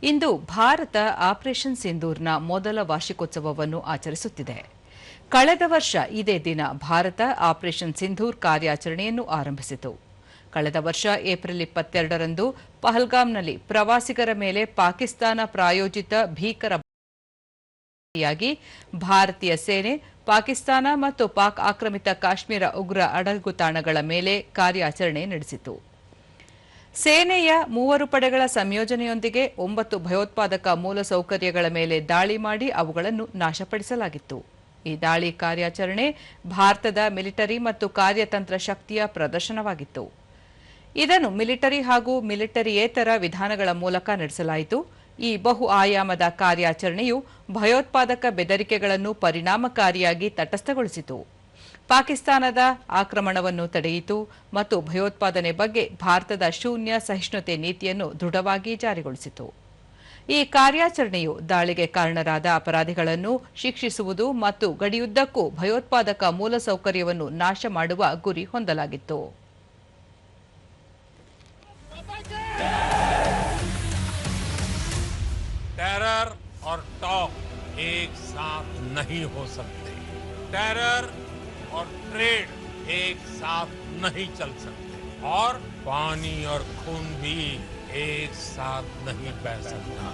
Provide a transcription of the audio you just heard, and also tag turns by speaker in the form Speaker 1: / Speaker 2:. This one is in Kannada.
Speaker 1: ಇಂದು ಭಾರತ ಆಪರೇಷನ್ ಸಿಂಧೂರ್ನ ಮೊದಲ ವಾರ್ಷಿಕೋತ್ಸವವನ್ನು ಆಚರಿಸುತ್ತಿದೆ. ಕಳೆದ ವರ್ಷ ಇದೇ ದಿನ ಭಾರತ ಆಪರೇಷನ್ ಸಿಂಧೂರ್ ಕಾರ್ಯಾಚರಣೆಯನ್ನು ಆರಂಭಿಸಿತು. ಕಳೆದ ವರ್ಷ ಏಪ್ರಿಲ್ 22ರಂದು ಪಹಲ್ಗಾಮ್ನಲ್ಲಿ ಪ್ರವಾಸಿಗರ ಮೇಲೆ ಪಾಕಿಸ್ತಾನ ಪ್ರಾಯೋಜಿತ ಭೀಕರ ದಾಳಿಯಾಗಿ ಭಾರತೀಯ ಸೇನೆ ಪಾಕಿಸ್ತಾನ ಮತ್ತು ಪಾಕ್ ಆಕ್ರಮಿತ ಕಾಶ್ಮೀರ ಉಗ್ರ ಅಡಗುತಾಣಗಳ ಮೇಲೆ ಕಾರ್ಯಾಚರಣೆ ನಡೆಸಿತು. ಸೇನೆಯ 3 ಪಡೆಗಳ ಸಂಯೋಜನೆಯೊಂದಿಗೆ 9 ಭಯೋತ್ಪಾದಕ ಮೂಲಸೌಕರ್ಯಗಳ ಮೇಲೆ ದಾಳಿ ಮಾಡಿ ಅವುಗಳನ್ನು ನಾಶಪಡಿಸಲಾಗಿತ್ತು. ಈ ದಾಳಿ ಕಾರ್ಯಾಚರಣೆ ಭಾರತದ ಮಿಲಿಟರಿ ಮತ್ತು ಕಾರ್ಯತಂತ್ರ ಶಕ್ತಿಯ ಪ್ರದರ್ಶನವಾಗಿತ್ತು. ಇದನ್ನು ಮಿಲಿಟರಿ ಹಾಗೂ ಮಿಲಿಟರಿಯೇತರ ವಿಧಾನಗಳ ಮೂಲಕ ನಡೆಸಲಾಯಿತು. ಈ ಬಹು ಆಯಾಮದ ಕಾರ್ಯಾಚರಣೆಯು ಭಯೋತ್ಪಾದಕ ಬೆದರಿಕೆಗಳನ್ನು ಪರಿಣಾಮಕಾರಿಯಾಗಿ ತಟಸ್ಥಗೊಳಿಸಿತು, ಪಾಕಿಸ್ತಾನದ ಆಕ್ರಮಣವನ್ನು ತಡೆಯಿತು ಮತ್ತು ಭಯೋತ್ಪಾದನೆ ಬಗ್ಗೆ ಭಾರತದ ಶೂನ್ಯ ಸಹಿಷ್ಣುತೆ ನೀತಿಯನ್ನು ದೃಢವಾಗಿ ಜಾರಿಗೊಳಿಸಿತು. ಈ ಕಾರ್ಯಾಚರಣೆಯು ದಾಳಿಗೆ ಕಾರಣರಾದ ಅಪರಾಧಿಗಳನ್ನು ಶಿಕ್ಷಿಸುವುದು ಮತ್ತು ಗಡಿಯುದ್ದಕ್ಕೂ ಭಯೋತ್ಪಾದಕ ಮೂಲಸೌಕರ್ಯವನ್ನು ನಾಶ ಮಾಡುವ ಗುರಿ ಹೊಂದಲಾಗಿತ್ತು.
Speaker 2: टेरर और टॉक एक साथ नहीं हो सकते। टेरर और ट्रेड एक साथ नहीं चल सकते और पानी और खून भी एक साथ नहीं बह सकता।